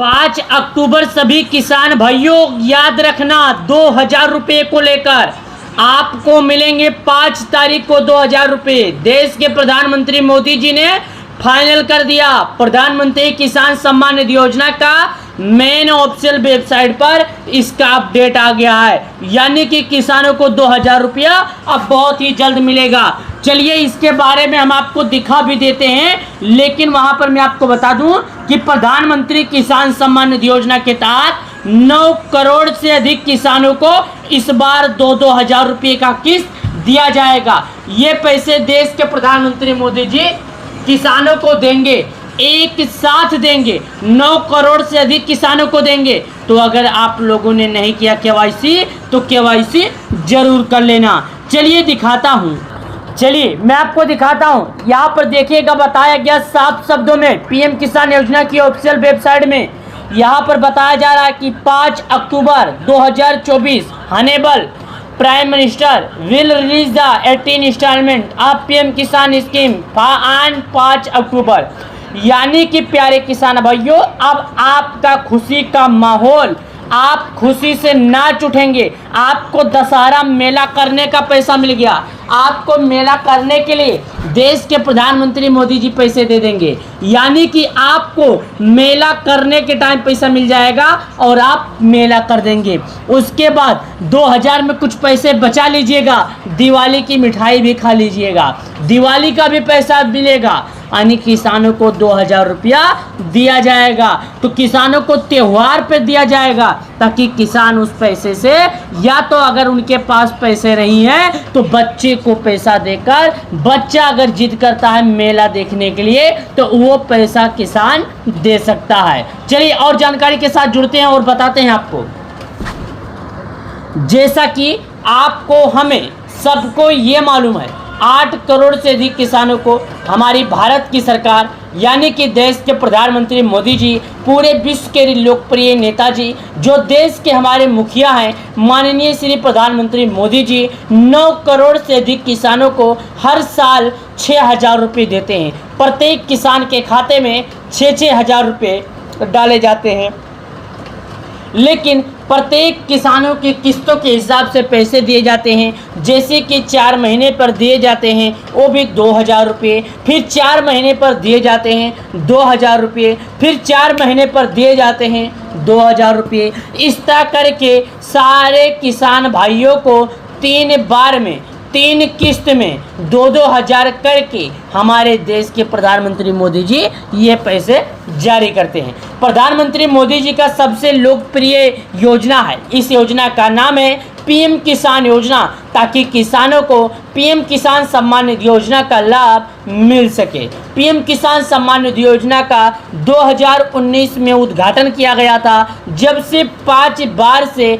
5 अक्टूबर सभी किसान भाइयों याद रखना, 2000 रुपये को लेकर आपको मिलेंगे 5 तारीख को 2000 रुपये। देश के प्रधानमंत्री मोदी जी ने फाइनल कर दिया। प्रधानमंत्री किसान सम्मान निधि योजना का मेन ऑफिशियल वेबसाइट पर इसका अपडेट आ गया है, यानी कि किसानों को 2000 रुपया अब बहुत ही जल्द मिलेगा। चलिए इसके बारे में हम आपको दिखा भी देते हैं, लेकिन वहां पर मैं आपको बता दूं कि प्रधानमंत्री किसान सम्मान निधि योजना के तहत 9 करोड़ से अधिक किसानों को इस बार 2-2 हजार रुपये का किस्त दिया जाएगा। ये पैसे देश के प्रधानमंत्री मोदी जी किसानों को देंगे, एक साथ देंगे, 9 करोड़ से अधिक किसानों को देंगे। तो अगर आप लोगों ने नहीं किया केवाईसी तो केवाईसी जरूर कर लेना। चलिए दिखाता हूँ, चलिए मैं आपको दिखाता हूँ। यहाँ पर देखिएगा, बताया गया साफ शब्दों में पीएम किसान योजना की ऑफिशियल वेबसाइट में यहाँ पर बताया जा रहा है कि 5 October 2024 honourable prime minister will release the 18 instalment of PM Kisan scheme on 5 October. यानी कि प्यारे किसान भाइयों, अब आपका खुशी का माहौल, आप खुशी से नाच उठेंगे। आपको दशहरा मेला करने का पैसा मिल गया। आपको मेला करने के लिए देश के प्रधानमंत्री मोदी जी पैसे दे देंगे, यानी कि आपको मेला करने के टाइम पैसा मिल जाएगा और आप मेला कर देंगे। उसके बाद 2000 में कुछ पैसे बचा लीजिएगा, दिवाली की मिठाई भी खा लीजिएगा, दिवाली का भी पैसा मिलेगा, यानी किसानों को 2000 रुपया दिया जाएगा। तो किसानों को त्योहार पे दिया जाएगा, ताकि किसान उस पैसे से, या तो अगर उनके पास पैसे नहीं है तो बच्चे को पैसा देकर, बच्चा अगर जिद करता है मेला देखने के लिए तो वो पैसा किसान दे सकता है। चलिए और जानकारी के साथ जुड़ते हैं और बताते हैं आपको। जैसा कि आपको हमें सबको ये मालूम है, 8 करोड़ से अधिक किसानों को हमारी भारत की सरकार, यानी कि देश के प्रधानमंत्री मोदी जी, पूरे विश्व के लोकप्रिय नेताजी, जो देश के हमारे मुखिया हैं, माननीय श्री प्रधानमंत्री मोदी जी 9 करोड़ से अधिक किसानों को हर साल 6000 रुपये देते हैं। प्रत्येक किसान के खाते में 6-6 हजार रुपये डाले जाते हैं, लेकिन प्रत्येक किसानों की किस्तों के हिसाब से पैसे दिए जाते हैं। जैसे कि 4 महीने पर दिए जाते हैं वो भी 2000 रुपये, फिर 4 महीने पर दिए जाते हैं 2000 रुपये, फिर 4 महीने पर दिए जाते हैं 2000 रुपये। इस तरह करके सारे किसान भाइयों को 3 बार में, 3 किस्त में 2-2 हजार करके हमारे देश के प्रधानमंत्री मोदी जी ये पैसे जारी करते हैं। प्रधानमंत्री मोदी जी का सबसे लोकप्रिय योजना है, इस योजना का नाम है पीएम किसान योजना, ताकि किसानों को पीएम किसान सम्मान निधि योजना का लाभ मिल सके। पीएम किसान सम्मान निधि योजना का 2019 में उद्घाटन किया गया था, जब से 5 बार से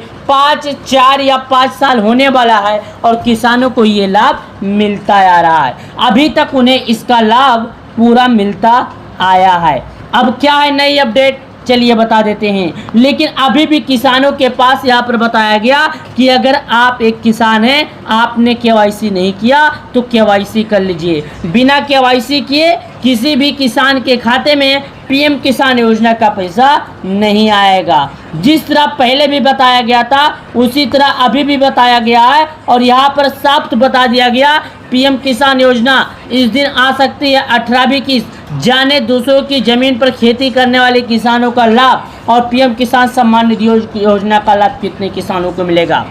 4 या 5 साल होने वाला है और किसानों को ये लाभ मिलता आ रहा है। अभी तक उन्हें इसका लाभ पूरा मिलता आया है। अब क्या है नई अपडेट, चलिए बता देते हैं। लेकिन अभी भी किसानों के पास यहाँ पर बताया गया कि अगर आप एक किसान हैं, आपने केवाईसी नहीं किया तो केवाईसी कर लीजिए। बिना केवाईसी किए किसी भी किसान के खाते में पीएम किसान योजना का पैसा नहीं आएगा। जिस तरह पहले भी बताया गया था उसी तरह अभी भी बताया गया है, और यहाँ पर साफ बता दिया गया पीएम किसान योजना इस दिन आ सकती है 18वीं किस्त। जाने दूसरों की जमीन पर खेती करने वाले किसानों का लाभ और पीएम किसान सम्मान निधि योजना का लाभ कितने किसानों को मिलेगा।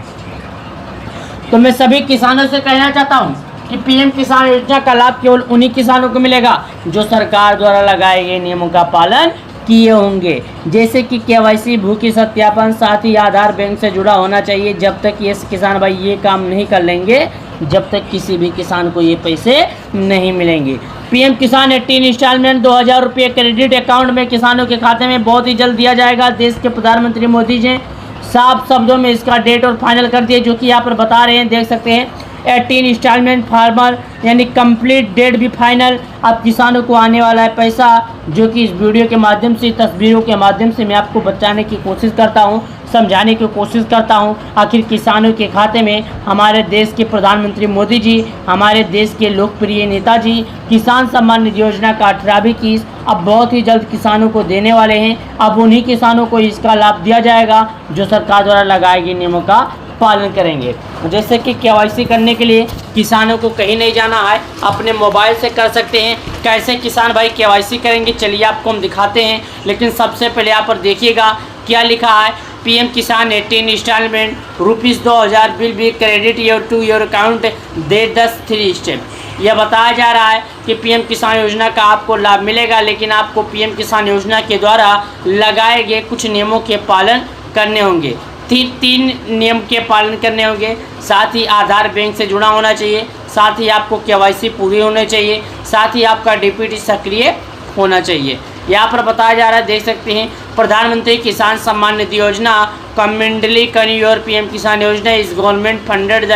तो मैं सभी किसानों से कहना चाहता हूँ कि पीएम किसान योजना का लाभ केवल उन्हीं किसानों को मिलेगा जो सरकार द्वारा लगाए गए नियमों का पालन किए होंगे, जैसे कि केवाईसी, भूखी सत्यापन, साथ ही आधार बैंक से जुड़ा होना चाहिए। जब तक ये किसान भाई ये काम नहीं कर लेंगे, जब तक किसी भी किसान को ये पैसे नहीं मिलेंगे। पीएम किसान 18 इंस्टॉलमेंट 2000 रुपये क्रेडिट अकाउंट में किसानों के खाते में बहुत ही जल्द दिया जाएगा। देश के प्रधानमंत्री मोदी जी साफ शब्दों में इसका डेट और फाइनल कर दिया, जो कि यहाँ पर बता रहे हैं, देख सकते हैं 18 इंस्टॉलमेंट फार्मर, यानी कंप्लीट डेट भी फाइनल। अब किसानों को आने वाला है पैसा, जो कि इस वीडियो के माध्यम से, तस्वीरों के माध्यम से मैं आपको बताने की कोशिश करता हूँ। समझाने की कोशिश करता हूं। आखिर किसानों के खाते में हमारे देश के प्रधानमंत्री मोदी जी, हमारे देश के लोकप्रिय नेताजी किसान सम्मान निधि योजना का 18वीं किस्त अब बहुत ही जल्द किसानों को देने वाले हैं। अब उन्हीं किसानों को इसका लाभ दिया जाएगा जो सरकार द्वारा लगाए गए नियमों का पालन करेंगे। जैसे कि केवाईसी करने के लिए किसानों को कहीं नहीं जाना है, अपने मोबाइल से कर सकते हैं। कैसे किसान भाई केवाईसी करेंगे, चलिए आपको हम दिखाते हैं। लेकिन सबसे पहले यहाँ पर देखिएगा क्या लिखा है, PM Kisan 18 installment ₹2000 will be credit to your account the 3 step. यह बताया जा रहा है कि पीएम किसान योजना का आपको लाभ मिलेगा, लेकिन आपको पीएम किसान योजना के द्वारा लगाए गए कुछ नियमों के पालन करने होंगे। तीन नियम के पालन करने होंगे। साथ ही आधार बैंक से जुड़ा होना चाहिए, साथ ही आपको केवाईसी पूरी होनी चाहिए, साथ ही आपका डीपीटी सक्रिय होना चाहिए। यहाँ पर बताया जा रहा है, देख सकते हैं, प्रधानमंत्री किसान सम्मान निधि योजना कमेंडली योर पीएम किसान योजना इस गवर्नमेंट फंडेड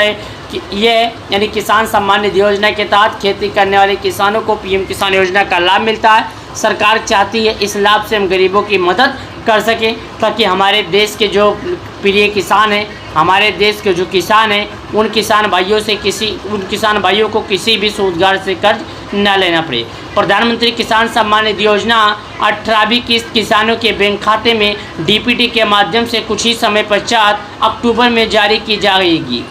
ये यानी किसान सम्मान निधि योजना के तहत खेती करने वाले किसानों को पीएम किसान योजना का लाभ मिलता है। सरकार चाहती है इस लाभ से हम गरीबों की मदद कर सकें, ताकि हमारे देश के जो प्रिय किसान हैं, हमारे देश के जो किसान हैं, उन किसान भाइयों को किसी भी सूदगार से कर्ज न लेना पड़े। प्रधानमंत्री किसान सम्मान निधि योजना 18वीं किस्त किसानों के बैंक खाते में डीपीटी के माध्यम से कुछ ही समय पश्चात अक्टूबर में जारी की जाएगी।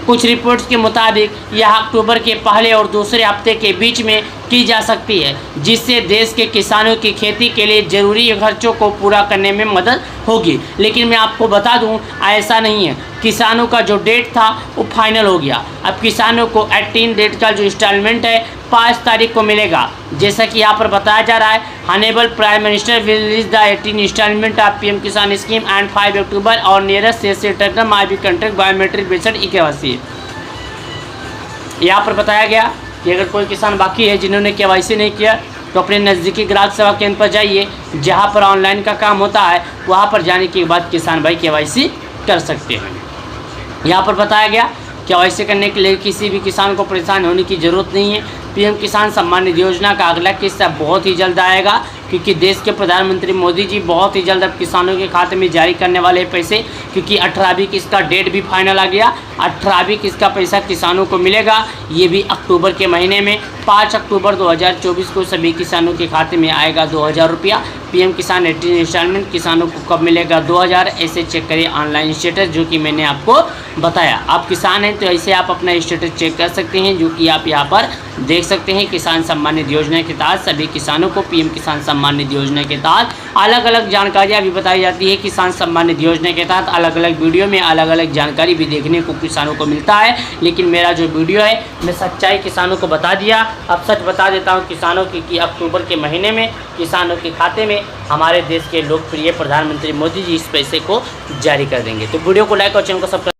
कुछ रिपोर्ट्स के मुताबिक यह अक्टूबर के पहले और दूसरे हफ्ते के बीच में की जा सकती है, जिससे देश के किसानों की खेती के लिए ज़रूरी खर्चों को पूरा करने में मदद होगी। लेकिन मैं आपको बता दूं, ऐसा नहीं है। किसानों का जो डेट था वो फाइनल हो गया। अब किसानों को 18 डेट का जो इंस्टॉलमेंट है 5 तारीख को मिलेगा। जैसा कि यहाँ पर बताया जा रहा है, honourable prime minister will release the 18 instalment of PM Kisan scheme and 5 October और nearest centre may be contract biometric based KYC. यहाँ पर बताया गया कि अगर कोई किसान बाकी है जिन्होंने केवाईसी नहीं किया तो अपने नज़दीकी ग्राहक सेवा केंद्र पर जाइए, जहाँ पर ऑनलाइन का काम होता है वहाँ पर जाने के बाद किसान भाई केवाईसी कर सकते हैं। यहाँ पर बताया गया केवाईसी करने के लिए किसी भी किसान को परेशान होने की ज़रूरत नहीं है। पीएम किसान सम्मान निधि योजना का अगला किस्त बहुत ही जल्द आएगा, क्योंकि देश के प्रधानमंत्री मोदी जी बहुत ही जल्द अब किसानों के खाते में जारी करने वाले हैं पैसे, क्योंकि 18वीं किस्त का डेट भी फाइनल आ गया। 18वीं किस्त का पैसा किसानों को मिलेगा, ये भी अक्टूबर के महीने में 5 अक्टूबर 2024 को सभी किसानों के खाते में आएगा 2000 रुपया। पीएम किसान 18 इंस्टॉलमेंट किसानों को कब मिलेगा 2000, ऐसे चेक करिए ऑनलाइन स्टेटस, जो कि मैंने आपको बताया। आप किसान हैं तो ऐसे आप अपना स्टेटस चेक कर सकते हैं, जो कि आप यहाँ पर देख सकते हैं। किसान सम्मान निधि योजना के तहत सभी किसानों को पीएम किसान सम्मान निधि योजना के तहत अलग अलग जानकारियाँ भी बताई जाती है। किसान सम्मान निधि योजना के तहत अलग अलग वीडियो में अलग अलग जानकारी भी देखने को किसानों को मिलता है। लेकिन मेरा जो वीडियो है मैं सच्चाई किसानों को बता दिया। अब सच बता देता हूँ किसानों की कि अक्टूबर के महीने में किसानों के खाते में हमारे देश के लोकप्रिय प्रधानमंत्री मोदी जी इस पैसे को जारी कर देंगे। तो वीडियो को लाइक और चैनल को सब्सक्राइब